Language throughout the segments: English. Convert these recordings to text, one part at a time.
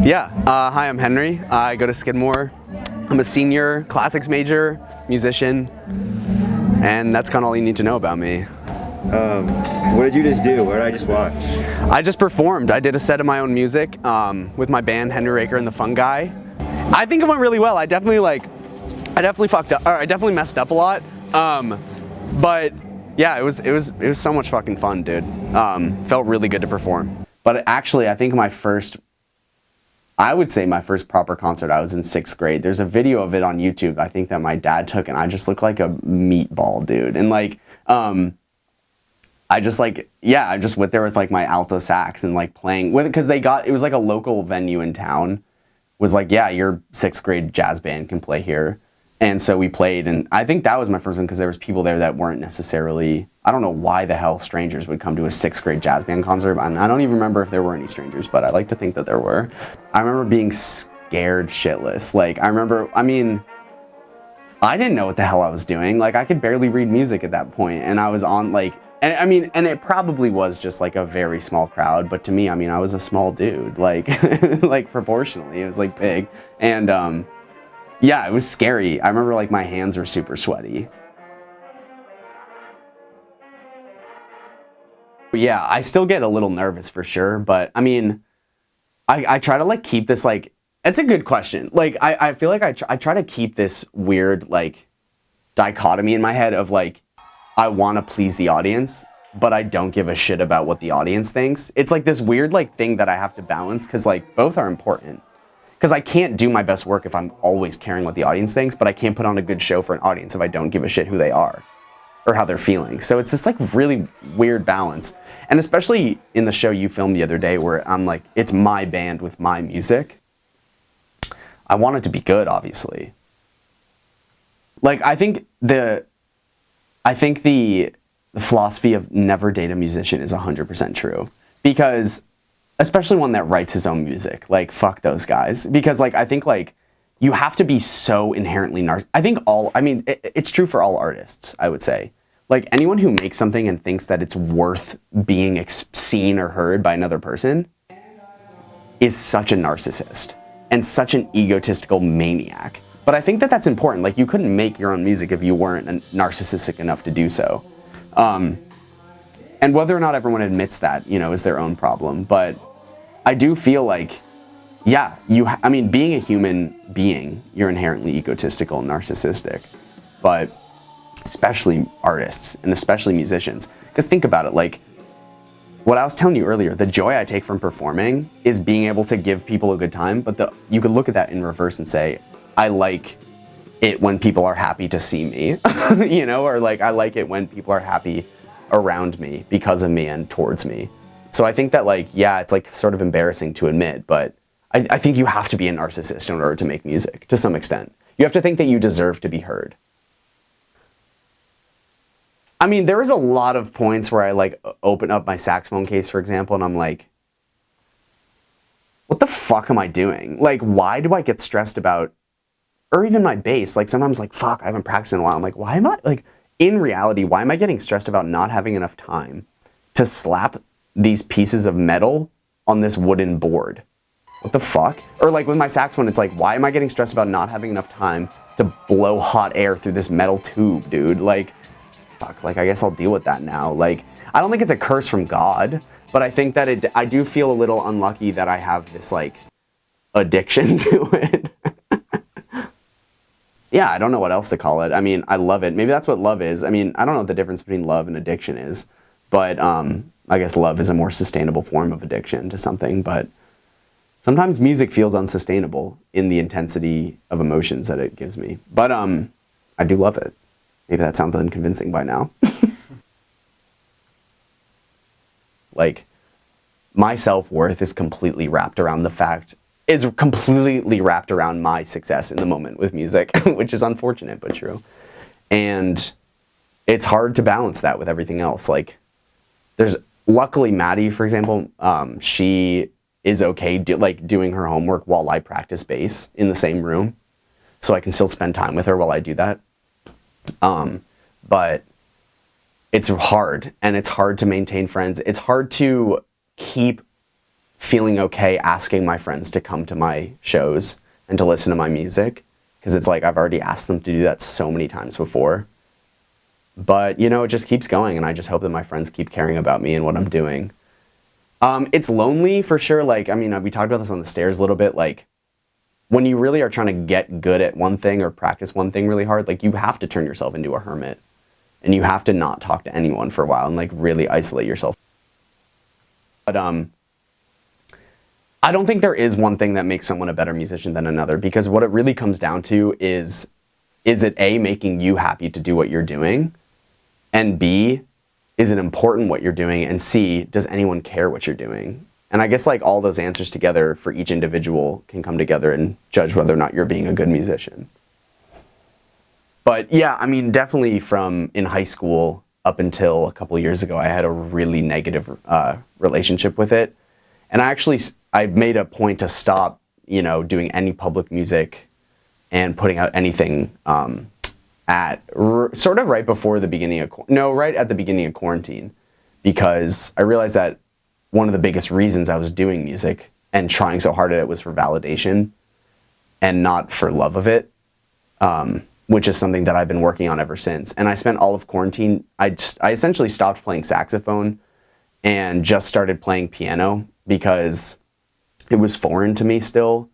Yeah, hi, I'm Henry. I go to Skidmore. I'm a senior, classics major, musician, and that's kind of all you need to know about me. What did you just do? What did I just watch? I just performed. I did a set of my own music with my band, Henry, Raker, and the Fun Guy. I think it went really well. I definitely fucked up, or I definitely messed up a lot. But yeah, it was so much fucking fun, dude. Felt really good to perform. But actually, I think I would say my first proper concert, I was in 6th grade. There's a video of it on YouTube, I think, that my dad took, and I just looked like a meatball, dude. And I just went there with like my alto sax and like playing with it, because it was like a local venue in town, was like, yeah, your 6th grade jazz band can play here. And so we played, and I think that was my first one, because there was people there that weren't necessarily, I don't know why the hell strangers would come to a 6th grade jazz band concert. And I don't even remember if there were any strangers, but I like to think that there were. I remember being scared shitless. I didn't know what the hell I was doing. Like, I could barely read music at that point, and I was on and it probably was just like a very small crowd, but to me, I was a small dude, like, like proportionally, it was like big. And, yeah, it was scary. I remember like my hands were super sweaty. But yeah, I still get a little nervous for sure, but I try to like keep this like, it's a good question. Like, I feel like I try to keep this weird like dichotomy in my head of like, I want to please the audience, but I don't give a shit about what the audience thinks. It's like this weird like thing that I have to balance, because like both are important. Because I can't do my best work if I'm always caring what the audience thinks, but I can't put on a good show for an audience if I don't give a shit who they are or how they're feeling. So it's this like really weird balance. And especially in the show you filmed the other day, where I'm like, it's my band with my music. I want it to be good, obviously. Like, I think the philosophy of never date a musician is 100% true, because especially one that writes his own music, like, fuck those guys. Because like, I think like you have to be so inherently it's true for all artists, I would say. Like, anyone who makes something and thinks that it's worth being seen or heard by another person is such a narcissist and such an egotistical maniac. But I think that that's important. Like, you couldn't make your own music if you weren't narcissistic enough to do so. And whether or not everyone admits that, is their own problem. But I do feel like, yeah, being a human being, you're inherently egotistical and narcissistic. But especially artists and especially musicians. Because think about it, like, what I was telling you earlier, the joy I take from performing is being able to give people a good time. But you could look at that in reverse and say, I like it when people are happy to see me, or like, I like it when people are happy around me because of me and towards me. So I think that, like, yeah, it's like sort of embarrassing to admit, but I think you have to be a narcissist in order to make music to some extent. You have to think that you deserve to be heard. There is a lot of points where I like open up my saxophone case, for example, and I'm like, what the fuck am I doing? Like, why do I get stressed about, or even my bass? Like, sometimes like, fuck, I haven't practiced in a while. I'm like, why am I, like, in reality, why am I getting stressed about not having enough time to slap these pieces of metal on this wooden board? What the fuck? Or like with my saxophone, it's like, why am I getting stressed about not having enough time to blow hot air through this metal tube, dude? Like, fuck, like, I guess I'll deal with that now. Like, I don't think it's a curse from God, but I think that I do feel a little unlucky that I have this like addiction to it. Yeah, I don't know what else to call it. I love it. Maybe that's what love is. I don't know what the difference between love and addiction is, but I guess love is a more sustainable form of addiction to something. But sometimes music feels unsustainable in the intensity of emotions that it gives me. But I do love it. Maybe that sounds unconvincing by now. Like, my self-worth is completely wrapped around my success in the moment with music, which is unfortunate but true. And it's hard to balance that with everything else. Like, luckily Maddie, for example, she is okay doing her homework while I practice bass in the same room, so I can still spend time with her while I do that. But it's hard, and it's hard to maintain friends. It's hard to keep feeling okay asking my friends to come to my shows and to listen to my music, because it's like I've already asked them to do that so many times before. But, you know, it just keeps going, and I just hope that my friends keep caring about me and what I'm doing. It's lonely for sure. Like, I mean, we talked about this on the stairs a little bit. Like, when you really are trying to get good at one thing or practice one thing really hard, like, you have to turn yourself into a hermit, and you have to not talk to anyone for a while and like really isolate yourself. But I don't think there is one thing that makes someone a better musician than another, because what it really comes down to is it A, making you happy to do what you're doing, and B, is it important what you're doing, and C, does anyone care what you're doing? And I guess like all those answers together for each individual can come together and judge whether or not you're being a good musician. But yeah, I mean, definitely from in high school up until a couple of years ago, I had a really negative relationship with it. And I made a point to stop, you know, doing any public music and putting out anything sort of right before the beginning of, right at the beginning of quarantine, because I realized that one of the biggest reasons I was doing music and trying so hard at it was for validation and not for love of it, which is something that I've been working on ever since. And I spent all of quarantine, I essentially stopped playing saxophone and just started playing piano because it was foreign to me still.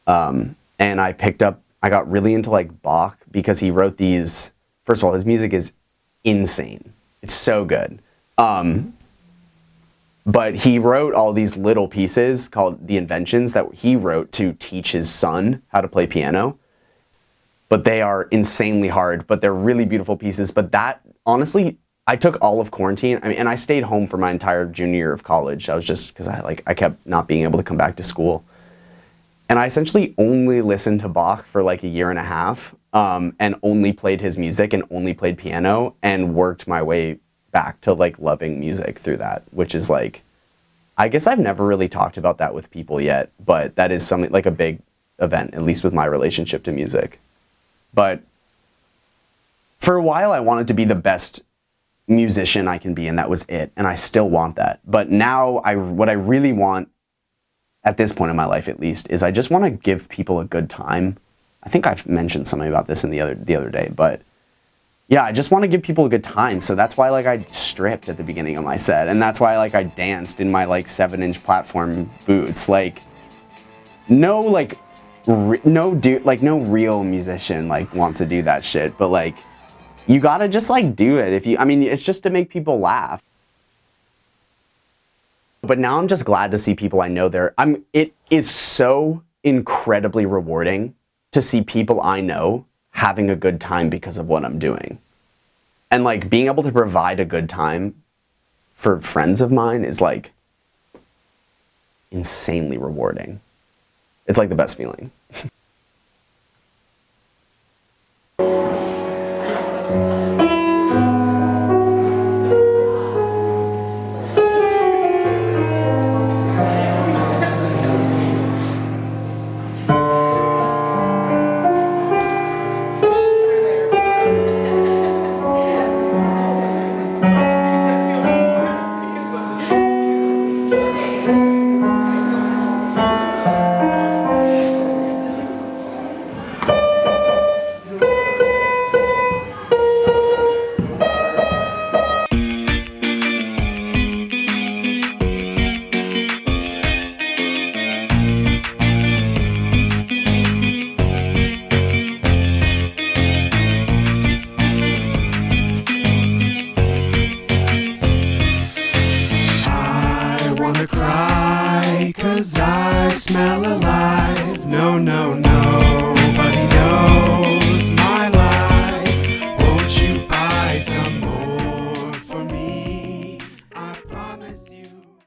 And I got really into like Bach because he wrote these, first of all, his music is insane. It's so good. But he wrote all these little pieces called the inventions that he wrote to teach his son how to play piano. But they are insanely hard, but they're really beautiful pieces. But that, honestly, I took all of quarantine. I mean, and I stayed home for my entire junior year of college. I was just, because I kept not being able to come back to school. And I essentially only listened to Bach for like a year and a half, and only played his music and only played piano and worked my way back to like loving music through that, which is like, I guess I've never really talked about that with people yet, but that is something like a big event, at least with my relationship to music. But for a while I wanted to be the best musician I can be, and that was it. And I still want that. But now what I really want at this point in my life, at least, is I just want to give people a good time. I think I've mentioned something about this in the other day, but yeah, I just want to give people a good time. So that's why like I stripped at the beginning of my set, and that's why like I danced in my like 7-inch platform boots. Like no real musician like wants to do that shit, but like you gotta just like do it. It's just to make people laugh. But now I'm just glad to see people I know there. It is so incredibly rewarding to see people I know having a good time because of what I'm doing. And like being able to provide a good time for friends of mine is like insanely rewarding. It's like the best feeling. Cry 'cause I smell alive. No, no, no.